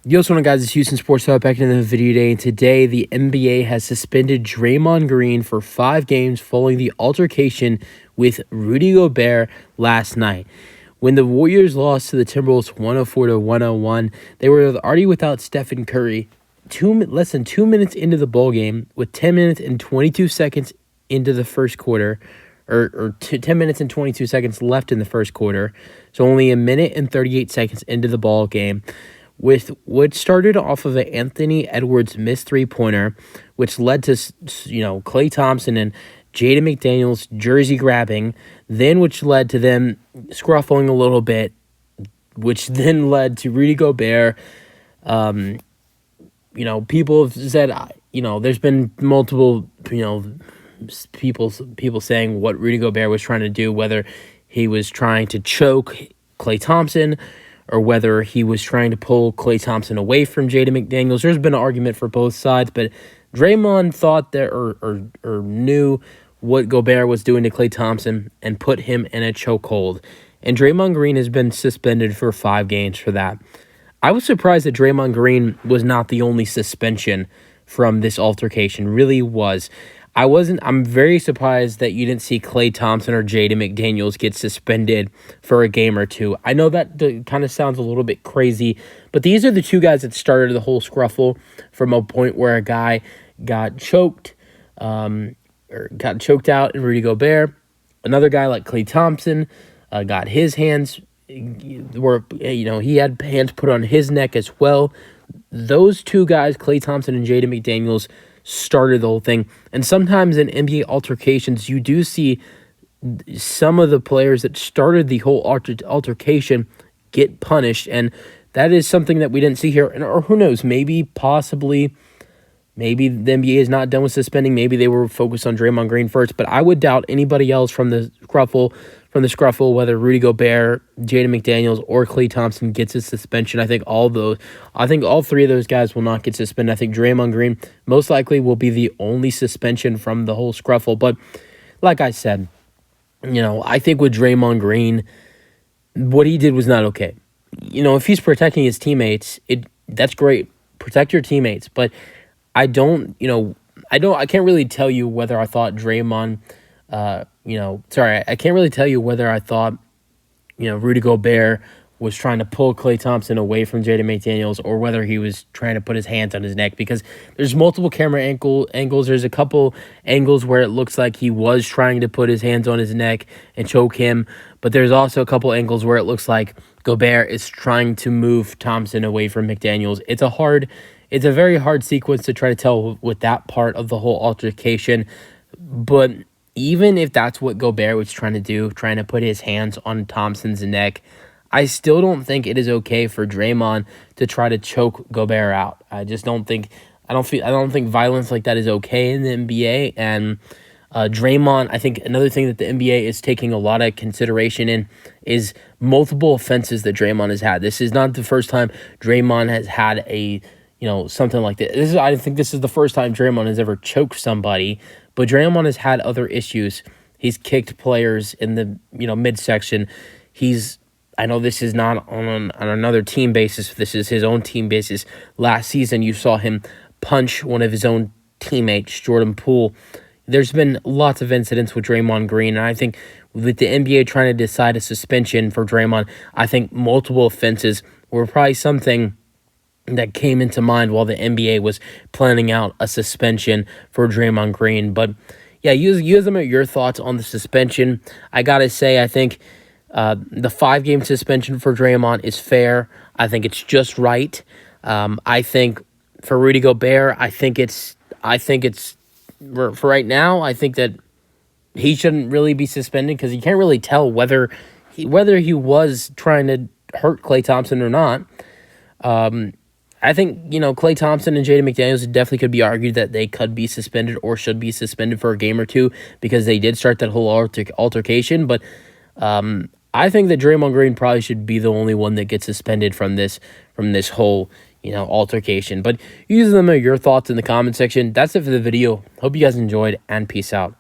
Yo, what's going on, guys? It's Houston Sports Hub back in the video today. And today, the NBA has suspended Draymond Green for 5 games following the altercation with Rudy Gobert last night. When the Warriors lost to the Timberwolves 104-101, they were already without Stephen Curry less than 2 minutes into the ball game, with 10 minutes and 22 seconds into the first quarter, or 10 minutes and 22 seconds left in the first quarter. So only a minute and 38 seconds into the ball game, with what started off of an Anthony Edwards missed three-pointer, which led to, Klay Thompson and Jaden McDaniels jersey grabbing, then which led to them scruffling a little bit, which then led to Rudy Gobert. People have said, there's been multiple, people saying what Rudy Gobert was trying to do, whether he was trying to choke Klay Thompson or whether he was trying to pull Klay Thompson away from Jaden McDaniels. There's been an argument for both sides, but Draymond thought that or knew what Gobert was doing to Klay Thompson and put him in a chokehold. And Draymond Green has been suspended for 5 games for that. I was surprised that Draymond Green was not the only suspension from this altercation. Really was. I'm very surprised that you didn't see Klay Thompson or Jaden McDaniels get suspended for a game or two. I know that kind of sounds a little bit crazy, but these are the two guys that started the whole scruffle from a point where a guy got choked, or got choked out in Rudy Gobert. Another guy like Klay Thompson got his hands, he had hands put on his neck as well. Those two guys, Klay Thompson and Jaden McDaniels, started the whole thing. And sometimes in NBA altercations, you do see some of the players that started the whole altercation get punished, and that is something that we didn't see here. Or who knows, maybe the NBA is not done with suspending. Maybe they were focused on Draymond Green first, but I would doubt anybody else from the scruffle, whether Rudy Gobert, Jaden McDaniels, or Klay Thompson gets a suspension. I think all 3 of those guys will not get suspended. I think Draymond Green most likely will be the only suspension from the whole scruffle. But like I said, I think with Draymond Green, what he did was not okay. If he's protecting his teammates, that's great. Protect your teammates, but I can't really tell you whether I thought Draymond, I can't really tell you whether I thought, Rudy Gobert was trying to pull Klay Thompson away from Jaden McDaniels, or whether he was trying to put his hands on his neck, because there's multiple camera angles. There's a couple angles where it looks like he was trying to put his hands on his neck and choke him, but there's also a couple angles where it looks like Gobert is trying to move Thompson away from McDaniels. It's a very hard sequence to try to tell with that part of the whole altercation, but even if that's what Gobert was trying to do, trying to put his hands on Thompson's neck, I still don't think it is okay for Draymond to try to choke Gobert out. I don't think violence like that is okay in the NBA. And Draymond, I think another thing that the NBA is taking a lot of consideration in is multiple offenses that Draymond has had. This is not the first time Draymond has had something like this. I think this is the first time Draymond has ever choked somebody, but Draymond has had other issues. He's kicked players in the midsection. I know this is not on another team basis. This is his own team basis. Last season, you saw him punch one of his own teammates, Jordan Poole. There's been lots of incidents with Draymond Green, and I think with the NBA trying to decide a suspension for Draymond, I think multiple offenses were probably something that came into mind while the NBA was planning out a suspension for Draymond Green. But yeah, use them at your thoughts on the suspension. I gotta say, I think the 5-game suspension for Draymond is fair. I think it's just right. I think for Rudy Gobert, I think it's for right now, I think that he shouldn't really be suspended, because you can't really tell whether he was trying to hurt Klay Thompson or not. I think, Klay Thompson and Jaden McDaniels definitely could be argued that they could be suspended or should be suspended for a game or two, because they did start that whole altercation. But I think that Draymond Green probably should be the only one that gets suspended from this whole, altercation. But use them at your thoughts in the comment section. That's it for the video. Hope you guys enjoyed, and peace out.